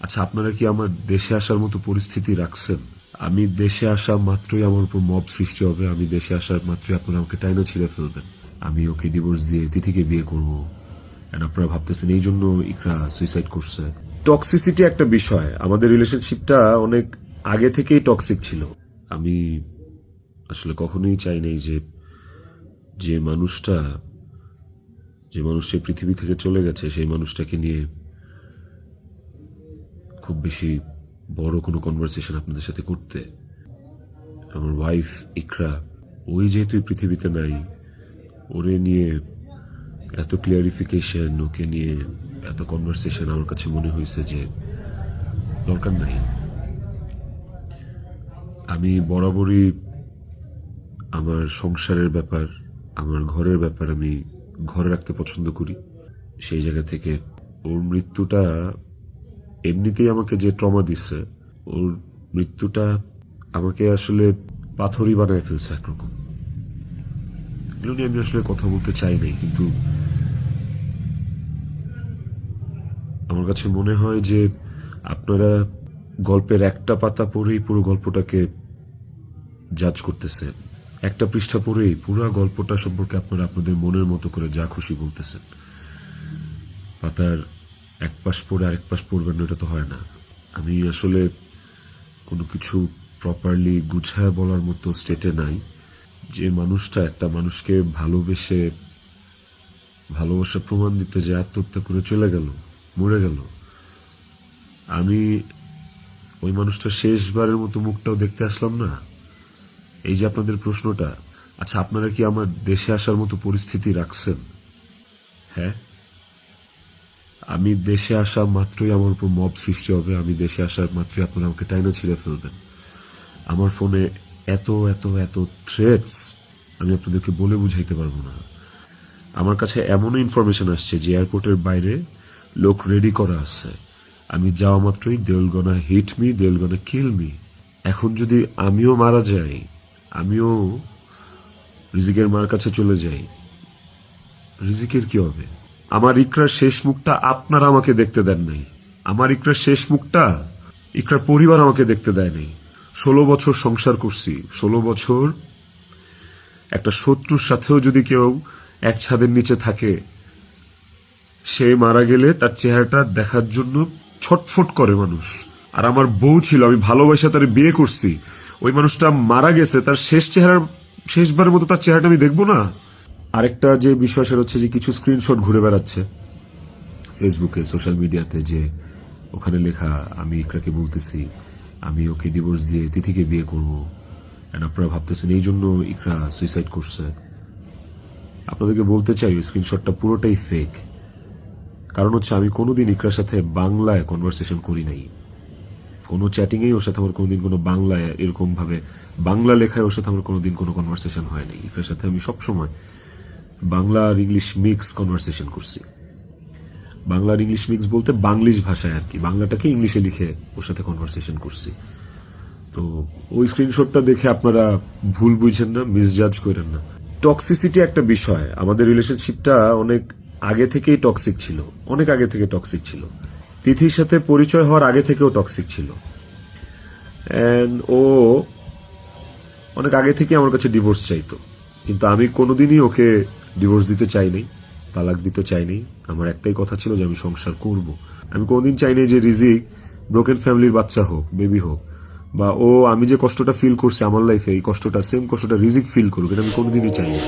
আচ্ছা, আপনারা কি আমার দেশে আসার মতো পরিস্থিতি রাখছেন? আমি দেশে আসা মাত্রই আমার উপর মব সৃষ্টি হবে। আমি দেশে আসার মাত্রই আপনারা আমাকে টাইনা ছিঁড়ে ফেলবেন। আমি ওকে ডিভোর্স দিয়ে তিথিকে বিয়ে করব। আপনারা ভাবতেছেন এই জন্য ইকরা সুইসাইড করছে। টক্সিসিটি একটা বিষয়। আমাদের রিলেশনশিপটা অনেক আগে থেকেই টক্সিক ছিল। আমি আসলে কখনোই চাই নাই যে যে মানুষটা পৃথিবী থেকে চলে গেছে সেই মানুষটাকে নিয়ে খুব বেশি বড় কোনো কনভারসেশন আপনাদের সাথে করতে। আমার ওয়াইফ ইকরা, ওই যেহেতু পৃথিবীতে নাই, ওরে নিয়ে এত ক্লিয়ারিফিকেশন, ওকে নিয়ে এত কনভারসেশন আমার কাছে মনে হয়েছে যে দরকার নাই। আমি বরাবরই আমার সংসারের ব্যাপার, আমার ঘরের ব্যাপার আমি ঘরে রাখতে পছন্দ করি। সেই জায়গা থেকে ওর মৃত্যুটা এমনিতেই আমাকে যে ট্রমা দিচ্ছে, ওর মৃত্যুটা আমাকে আসলে পাথরই বানায় ফেলছে একরকম। এগুলো নিয়ে আমি আসলে কথা বলতে চাই নাই, কিন্তু আমার কাছে মনে হয় যে আপনারা গল্পের একটা পাতা পড়েই পুরো গল্পটাকে জাজ করতেছেন। একটা পৃষ্ঠা পড়েই পুরো গল্পটা সম্পর্কে আপনারা আপনাদের মনের মতো করে যা খুশি বলতেছেন। পাতার এক পাশ পড়ে আরেক পাশ পড়বেন না, এটা তো হয় না। আমি আসলে কোনো কিছু প্রপারলি গুছায় বলার মতো স্টেটে নাই। যে মানুষটা একটা মানুষকে ভালোবাসা প্রমাণ দিতে যে আত্মহত্যা করে চলে গেল, মরে গেল, আমি ওই মানুষটা শেষবারের মতো মুখটাও দেখতে আসলাম না। এই যে আপনাদের প্রশ্নটা, আচ্ছা আপনারা কি আমার দেশে আসার মতো পরিস্থিতি রাখছেন? হ্যাঁ, আমি দেশে আসা মাত্রই আমার উপর মব সৃষ্টি হবে। আমি দেশে আসার মাত্রই আপনারা আমাকে টাইনা ছিঁড়ে ফেলবেন। আমার ফোনে এত এত এত থ্রেটস আমি আপনাদেরকে বলে বুঝাইতে পারবো না। আমার কাছে এমনও ইনফরমেশন আসছে যে এয়ারপোর্টের বাইরে লোক রেডি করা আছে। আমি যাওয়া মাত্রই they will gonna hit me, they will gonna kill me. এখন যদি আমিও মারা যাই, আমিও রিজিকের মার কাছে চলে যাই, রিজিকের কি হবে? আমার ইকরার শেষ মুখটা আপনারা আমাকে দেখতে দেন নাই। আমার ইকরার শেষ মুখটা ইকরার পরিবার আমাকে দেখতে দেয় নাই। 16 বছর সংসার করছি। 16 বছর একটা শত্রুর সাথেও যদি কেউ এক ছাদের নিচে থাকে, সে মারা গেলে তার চেহারাটা দেখার জন্য ছটফট করে মানুষ। আর আমার বউ ছিল, আমি ভালোবাসা তার বিয়ে করছি। ওই মানুষটা মারা গেছে, তার শেষবারের মতো তার চেহারাটা আমি দেখবো না? আরেকটা যে বিষয় সেটা হচ্ছে যে কিছু স্ক্রিনশট ঘুরে বেড়াচ্ছে ফেসবুকে, সোশ্যাল মিডিয়াতে, যে ওখানে লেখা আমি ইকরাকে বলতেছি আমি ওকে ডিভোর্স দিয়ে তিথিকে বিয়ে করব। আপনারা ভাবতেছেন এই জন্য ইকরা সুইসাইড করছে। আপনাদেরকে বলতে চাই ওই স্ক্রিনশটটা পুরোটাই ফেক। কারণ হচ্ছে আমি কোনোদিন ইকরার সাথে বাংলায় কনভারসেশন করি নাই। কোনো চ্যাটিংয়েই ওর সাথে আমার কোনোদিন কোনো বাংলায় এরকমভাবে বাংলা লেখায় ওর সাথে আমার কোনোদিন কোনো কনভারসেশন হয় নাই। ইকরার সাথে আমি সবসময় বাংলা আর ইংলিশ মিক্স কনভারসেশন করছি। বাংলা আর ইংলিশ মিক্স বলতে বাংলিশ ভাষায় আর কি, বাংলাটাকে ইংলিশে লিখে ওর সাথে কনভারসেশন করছি। তো ওই স্ক্রিনশটটা দেখে আপনারা ভুল বুঝেন না, মিসজাজ করেন না। টক্সিসিটি একটা বিষয়। আমাদের রিলেশনশিপটা অনেক আগে থেকেই টক্সিক ছিল, অনেক আগে থেকে টক্সিক ছিল। তিথির সাথে পরিচয় হওয়ার আগে থেকেও টক্সিক ছিল। অ্যান্ড ও অনেক আগে থেকে আমার কাছে ডিভোর্স চাইতো, কিন্তু আমি কোনোদিনই ওকে ডিভোর্স দিতে চাইনি, তালাক দিতে চাইনি। আমার একটাই কথা ছিল যে আমি সংসার করব। আমি কোনোদিন চাইনি যে রিজিক ব্রোকেন ফ্যামিলির বাচ্চা হোক, বেবি হোক, বা ও আমি যে কষ্টটা ফিল করছি আমার লাইফে, এই কষ্টটা সেম কষ্টটা রিজিক ফিল করুক, এটা আমি কোনোদিনই চাইনি।